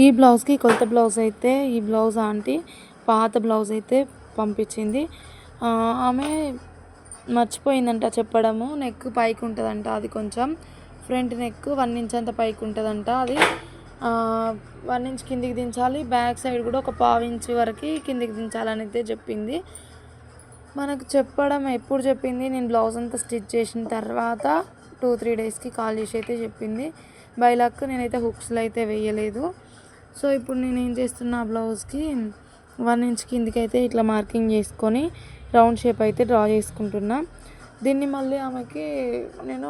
ఈ బ్లౌజ్కి కొత్త బ్లౌజ్ అయితే ఈ బ్లౌజ్ ఆంటీ పాత బ్లౌజ్ అయితే పంపించింది. ఆమె మర్చిపోయిందంట చెప్పడము. నెక్ పైకి ఉంటుందంట, అది కొంచెం ఫ్రంట్ నెక్ 1 ఇంచ్ అంత పైకి ఉంటుందంట. అది 1 ఇంచ్ కిందికి దించాలి, బ్యాక్ సైడ్ కూడా ఒక 1/4 ఇంచ్ వరకు కిందికి దించాలని అయితే చెప్పింది. మనకు చెప్పడం ఎప్పుడు చెప్పింది, నేను బ్లౌజ్ అంతా స్టిచ్ చేసిన తర్వాత 2-3 డేస్కి కాల్ చేసి అయితే చెప్పింది. బై లక్ నేనైతే హుక్స్లో అయితే వేయలేదు. సో ఇప్పుడు నేను ఏం చేస్తున్నా, బ్లౌజ్కి 1 ఇంచ్ కిందికి అయితే ఇట్లా మార్కింగ్ చేసుకొని రౌండ్ షేప్ అయితే డ్రా చేసుకుంటున్నా. దీన్ని మళ్ళీ ఆమెకి నేను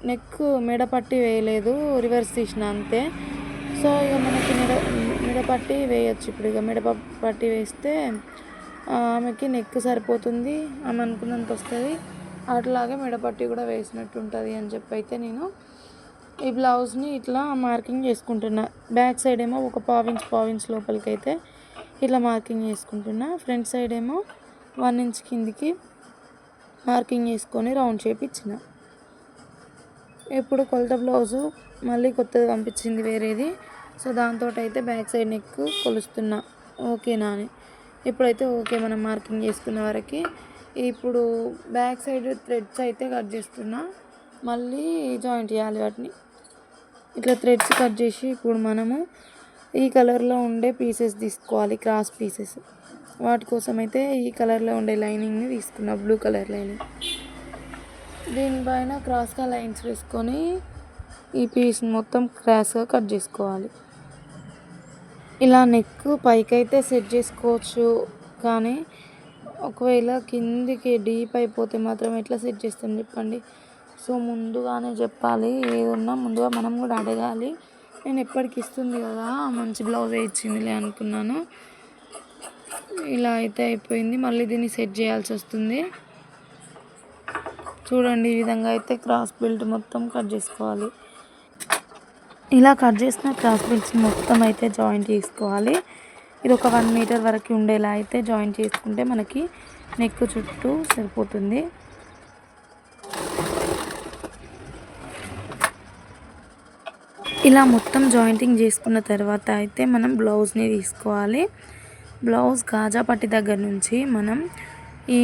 నెక్ మెడపట్టి వేయలేదు, రివర్స్ తీసిన అంతే. సో ఇక మనకి మెడపట్టి వేయచ్చు. ఇప్పుడు ఇక మెడపట్టి వేస్తే ఆమెకి నెక్ సరిపోతుంది, ఆమె అనుకున్నంత వస్తుంది. అట్లాగే మెడపట్టి కూడా వేసినట్టు ఉంటుంది అని చెప్పి అయితే నేను ఈ బ్లౌజ్ని ఇట్లా మార్కింగ్ చేసుకుంటున్నా. బ్యాక్ సైడ్ ఏమో ఒక 1/4 ఇంచ్ లోపలికి అయితే ఇట్లా మార్కింగ్ చేసుకుంటున్నా. ఫ్రంట్ సైడ్ ఏమో 1 ఇంచ్ కిందికి మార్కింగ్ చేసుకొని రౌండ్ షేప్ ఇచ్చిన. ఇప్పుడు కొలత బ్లౌజు మళ్ళీ కొత్తది పంపించింది వేరేది. సో దాంతో అయితే బ్యాక్ సైడ్ నెక్ కొలుస్తున్నా ఓకేనా అని. ఇప్పుడైతే ఓకే మనం మార్కింగ్ చేసుకున్న వరకు. ఇప్పుడు బ్యాక్ సైడ్ థ్రెడ్స్ అయితే కట్ చేస్తున్నా, మళ్ళీ జాయింట్ చేయాలి వాటిని. ఇట్లా థ్రెడ్స్ కట్ చేసి ఇప్పుడు మనము ఈ కలర్లో ఉండే పీసెస్ తీసుకోవాలి, క్రాస్ పీసెస్. వాటి కోసం అయితే ఈ కలర్లో ఉండే లైనింగ్ని తీసుకున్నా, బ్లూ కలర్ లైనింగ్. దీనిపైన క్రాస్గా లైన్స్ వేసుకొని ఈ పీస్ని మొత్తం క్రాస్గా కట్ చేసుకోవాలి. ఇలా నెక్ పైకి అయితే సెట్ చేసుకోవచ్చు, కానీ ఒకవేళ కిందికి డీప్ అయిపోతే మాత్రం ఎట్లా సెట్ చేస్తాం చెప్పండి. సో ముందుగానే చెప్పాలి, ఏదన్నా ముందుగా మనం కూడా అడగాలి. నేను ఎప్పటికి ఇస్తుంది కదా, మంచి బ్లౌజే ఇచ్చిందిలే అనుకున్నాను. ఇలా అయితే అయిపోయింది. మళ్ళీ దీన్ని సెట్ చేయాల్సి వస్తుంది. చూడండి, ఈ విధంగా అయితే క్రాస్ బెల్ట్ మొత్తం కట్ చేసుకోవాలి. ఇలా కట్ చేసిన క్రాస్ బెల్ట్స్ మొత్తం అయితే జాయింట్ చేసుకోవాలి. ఇది ఒక 1 మీటర్ వరకు ఉండేలా అయితే జాయింట్ చేసుకుంటే మనకి నెక్ చుట్టూ సరిపోతుంది. ఇలా మొత్తం జాయింటింగ్ చేసుకున్న తర్వాత అయితే మనం బ్లౌజ్ని తీసుకోవాలి. బ్లౌజ్ కాజా పట్టి దగ్గర నుంచి మనం ఈ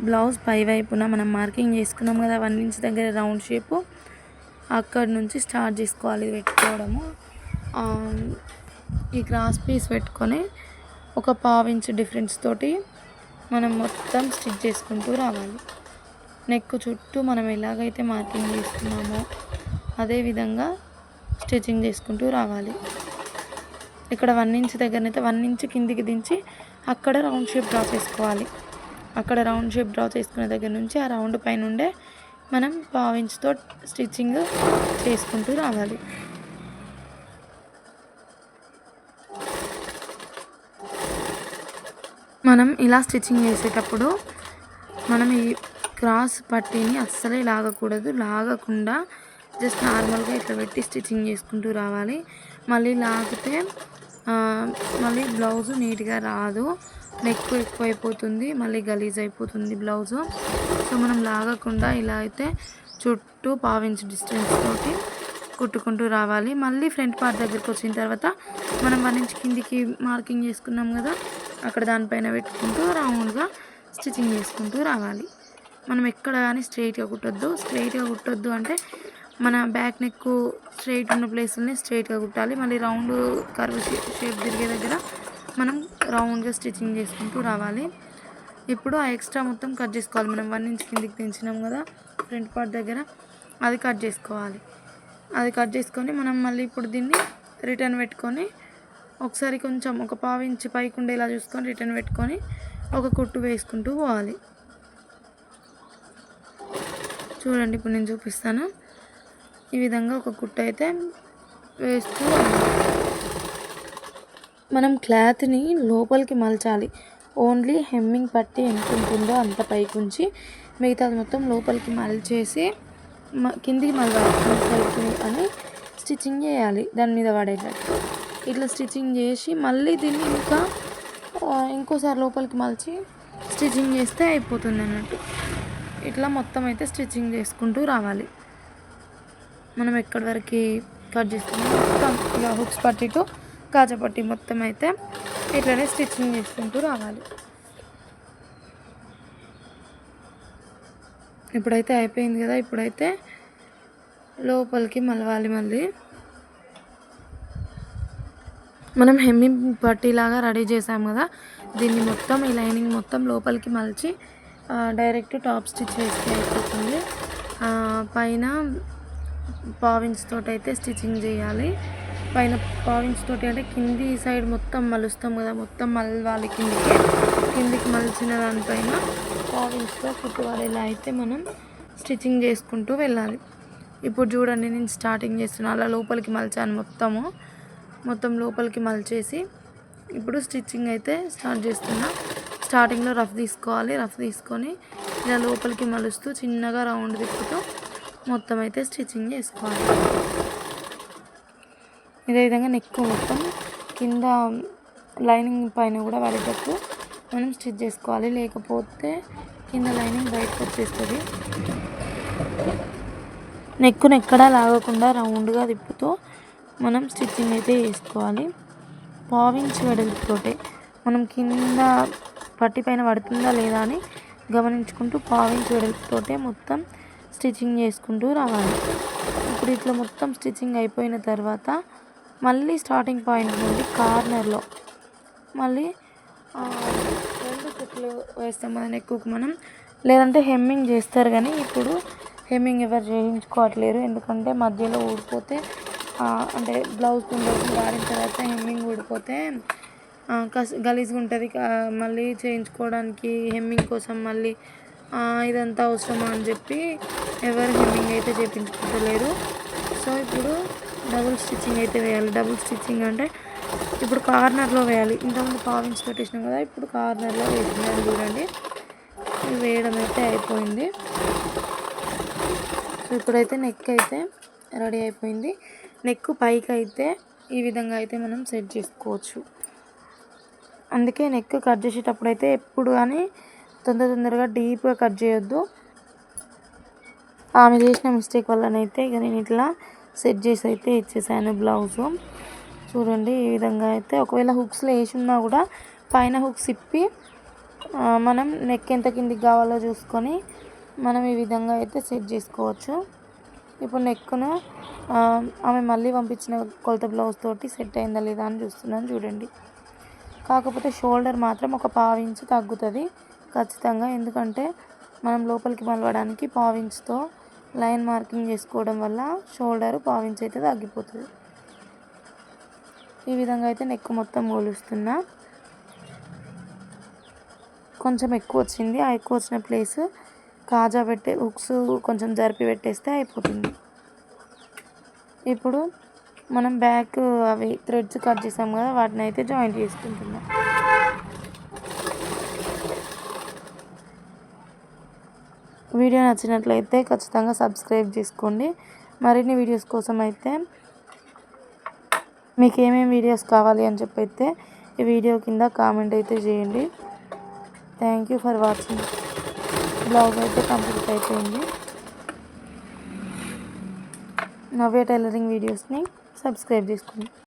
బ్లౌజ్ పై వైపున మనం మార్కింగ్ చేసుకున్నాం కదా 1 ఇంచ్ దగ్గర రౌండ్ షేపు, అక్కడ నుంచి స్టార్ట్ చేసుకోవాలి పెట్టుకోవడము. ఈ క్రాస్ పీస్ పెట్టుకొని ఒక 1/4 ఇంచ్ డిఫరెన్స్ తోటి మనం మొత్తం స్టిచ్ చేసుకుంటూ రావాలి. నెక్ చుట్టూ మనం ఎలాగైతే మార్కింగ్ చేసుకున్నామో అదేవిధంగా స్టిచ్చింగ్ చేసుకుంటూ రావాలి. ఇక్కడ 1 ఇంచ్ దగ్గరనైతే 1 ఇంచ్ కిందికి దించి అక్కడ రౌండ్ షేప్ డ్రా చేసుకోవాలి. అక్కడ రౌండ్ షేప్ డ్రా చేసుకునే దగ్గర నుంచి ఆ రౌండ్ పైన ఉండే మనం 1/4 ఇంచ్తో స్టిచ్చింగ్ చేసుకుంటూ రావాలి. మనం ఇలా స్టిచ్చింగ్ చేసేటప్పుడు మనం ఈ క్రాస్ పట్టీని అస్సలే లాగకూడదు. లాగకుండా జస్ట్ నార్మల్గా ఇట్లా పెట్టి స్టిచ్చింగ్ చేసుకుంటూ రావాలి. మళ్ళీ లాగితే మళ్ళీ బ్లౌజు నీట్గా రాదు, నెక్ ఎక్కువైపోతుంది, మళ్ళీ గలీజ్ అయిపోతుంది బ్లౌజు. సో మనం లాగకుండా ఇలా అయితే చుట్టూ 1/4 ఇంచ్ డిస్టెన్స్ తోటి కుట్టుకుంటూ రావాలి. మళ్ళీ ఫ్రంట్ పార్ట్ దగ్గరికి వచ్చిన తర్వాత మనం 1 ఇంచ్ కిందికి మార్కింగ్ చేసుకున్నాం కదా, అక్కడ దానిపైన పెట్టుకుంటూ రౌండ్గా స్టిచ్చింగ్ చేసుకుంటూ రావాలి. మనం ఎక్కడ కానీ స్ట్రైట్గా కుట్టొద్దు అంటే మన బ్యాక్ నెక్ స్ట్రైట్ ఉన్న ప్లేస్లోనే స్ట్రైట్గా కుట్టాలి. మళ్ళీ రౌండ్ కర్వ్ షేప్ తిరిగే దగ్గర మనం రౌండ్గా స్టిచ్చింగ్ చేసుకుంటూ రావాలి. ఇప్పుడు ఆ ఎక్స్ట్రా మొత్తం కట్ చేసుకోవాలి. మనం 1 ఇంచ్ కిందికి తెంచినాం కదా ఫ్రంట్ పార్ట్ దగ్గర, అది కట్ చేసుకోవాలి. అది కట్ చేసుకొని మనం మళ్ళీ ఇప్పుడు దీన్ని రిటర్న్ పెట్టుకొని ఒకసారి కొంచెం ఒక 1/4 ఇంచ్ పైకి ఉండేలా చూసుకొని రిటర్న్ పెట్టుకొని ఒక కుట్టు వేసుకుంటూ పోవాలి. చూడండి, ఇప్పుడు నేను చూపిస్తాను. ఈ విధంగా ఒక కుట్టు అయితే వేస్తూ మనం క్లాత్ని లోపలికి మలచాలి. ఓన్లీ హెమ్మింగ్ పట్టి ఎంత ఉంటుందో అంత పైకి ఉంచి మిగతాది మొత్తం లోపలికి మలిచేసి కిందికి మలవాలి అని స్టిచ్చింగ్ చేయాలి. దాని మీద పడేటట్టు ఇట్లా స్టిచ్చింగ్ చేసి మళ్ళీ దీన్ని ఇంకోసారి లోపలికి మలిచి స్టిచ్చింగ్ చేస్తే అయిపోతుంది అన్నట్టు. ఇట్లా మొత్తం అయితే స్టిచ్చింగ్ చేసుకుంటూ రావాలి. మనం ఎక్కడి వరకు కట్ చేసుకున్నాం మొత్తం ఇలా హుక్స్ పట్టితో కాజాపట్టి మొత్తం అయితే ఇట్లనే స్టిచ్చింగ్ చేసుకుంటూ రావాలి. ఇప్పుడైతే అయిపోయింది కదా, ఇప్పుడైతే లోపలికి మలవాలి. మళ్ళీ మనం హెమ్మింగ్ పట్టీలాగా రెడీ చేసాం కదా, దీన్ని మొత్తం ఈ లైనింగ్ మొత్తం లోపలికి మలిచి డైరెక్ట్ టాప్ స్టిచ్ వేస్తే అయిపోతుంది. పైన పావించ్ తోటి అయితే స్టిచ్చింగ్ చేయాలి. పైన పావించ్ తోటి అంటే కింది సైడ్ మొత్తం మలుస్తాం కదా, మొత్తం మలవాలి. కిందికి మలిచిన దానిపైన పావించ్తో కుట్టువాడేలా అయితే మనం స్టిచ్చింగ్ చేసుకుంటూ వెళ్ళాలి. ఇప్పుడు చూడండి, నేను స్టార్టింగ్ చేస్తున్నాను. అలా లోపలికి మలిచాను, మొత్తం లోపలికి మలిచేసి ఇప్పుడు స్టిచ్చింగ్ అయితే స్టార్ట్ చేస్తున్నా. స్టార్టింగ్లో రఫ్ తీసుకోవాలి. రఫ్ తీసుకొని ఇలా లోపలికి మలుస్తూ చిన్నగా రౌండ్ తిప్పుతూ మొత్తం అయితే స్టిచ్చింగ్ చేసుకోవాలి. ఇదే విధంగా నెక్ మొత్తం కింద లైనింగ్ పైన కూడా పడేటట్టు మనం స్టిచ్ చేసుకోవాలి, లేకపోతే కింద లైనింగ్ బయటకు వచ్చేస్తుంది. నెక్కును ఎక్కడా లాగకుండా రౌండ్గా తిప్పుతూ మనం స్టిచ్చింగ్ అయితే చేసుకోవాలి. పావించ్ వెడల్పుతోటే మనం కింద పట్టి పైన పడుతుందా లేదా అని గమనించుకుంటూ పావించ్ వెడల్పుతోటే మొత్తం స్టిచ్చింగ్ చేసుకుంటూ రావాలి. ఇప్పుడు ఇట్లా మొత్తం స్టిచ్చింగ్ అయిపోయిన తర్వాత మళ్ళీ స్టార్టింగ్ పాయింట్ నుండి కార్నర్లో మళ్ళీ 2 కుట్లు వేస్తాం మన నెక్కుకు మనం. లేదంటే హెమ్మింగ్ చేస్తారు, కానీ ఇప్పుడు హెమ్మింగ్ ఎవరు చేయించుకోవట్లేరు. ఎందుకంటే మధ్యలో ఊడిపోతే అంటే బ్లౌజ్ వాడిన తర్వాత హెమ్మింగ్ ఊడిపోతే గలీజ్గా ఉంటుంది. మళ్ళీ చేయించుకోవడానికి హెమ్మింగ్ కోసం మళ్ళీ ఇదంతా అవసరమా అని చెప్పి ఎవరు హెమ్మింగ్ అయితే చేయించుకోలేరు. సో ఇప్పుడు డబుల్ స్టిచ్చింగ్ అయితే వేయాలి. డబుల్ స్టిచ్చింగ్ అంటే ఇప్పుడు కార్నర్లో వేయాలి. ఇంతకుముందు పావించి పెట్టేసినాం కదా, ఇప్పుడు కార్నర్లో వేసినాను. చూడండి, వేయడం అయితే అయిపోయింది. సో ఇప్పుడైతే నెక్ అయితే రెడీ అయిపోయింది. నెక్ పైకి అయితే ఈ విధంగా అయితే మనం సెట్ చేసుకోవచ్చు. అందుకే నెక్ కట్ చేసేటప్పుడు అయితే ఎప్పుడు కానీ తొందరగా డీప్గా కట్ చేయొద్దు. ఆమె చేసిన మిస్టేక్ వల్లనైతే ఇక నేను ఇట్లా సెట్ చేసి అయితే ఇచ్చేసాను బ్లౌజు. చూడండి, ఈ విధంగా అయితే ఒకవేళ హుక్స్లో వేసి ఉన్నా కూడా పైన హుక్స్ ఇప్పి మనం నెక్ ఎంత కిందికి కావాలో చూసుకొని మనం ఈ విధంగా అయితే సెట్ చేసుకోవచ్చు. ఇప్పుడు నెక్ను ఆమె మళ్ళీ పంపించిన కొలత బ్లౌజ్ తోటి సెట్ అయిందా లేదా అని చూస్తున్నాను. చూడండి, కాకపోతే షోల్డర్ మాత్రం ఒక పావించు తగ్గుతుంది ఖచ్చితంగా. ఎందుకంటే మనం లోపలికి మలవడానికి పావించుతో లైన్ మార్కింగ్ చేసుకోవడం వల్ల షోల్డర్ పావించు అయితే తగ్గిపోతుంది. ఈ విధంగా అయితే నెక్ మొత్తం మూలుస్తున్నా. కొంచెం ఎక్కువ వచ్చింది, ఆ ఎక్కువ వచ్చిన ప్లేస్ కాజా పెట్టే హుక్స్ కొంచెం జరిపి పెట్టేస్తే అయిపోతుంది. ఇప్పుడు మనం బ్యాక్ అవి థ్రెడ్స్ కట్ చేసాం కదా, వాటిని అయితే జాయింట్ చేసుకుంటున్నాం. వీడియో నచ్చినట్లయితే ఖచ్చితంగా సబ్స్క్రైబ్ చేసుకోండి. మరిన్ని వీడియోస్ కోసం అయితే మీకు ఏమేమి వీడియోస్ కావాలి అని చెప్పి అయితే ఈ వీడియో కింద కామెంట్ అయితే చేయండి. Thank you for watching. Blouse అయితే కంప్లీట్ అయిపోయింది. నవ్య టైలరింగ్ వీడియోస్ని సబ్స్క్రైబ్ చేసుకోండి.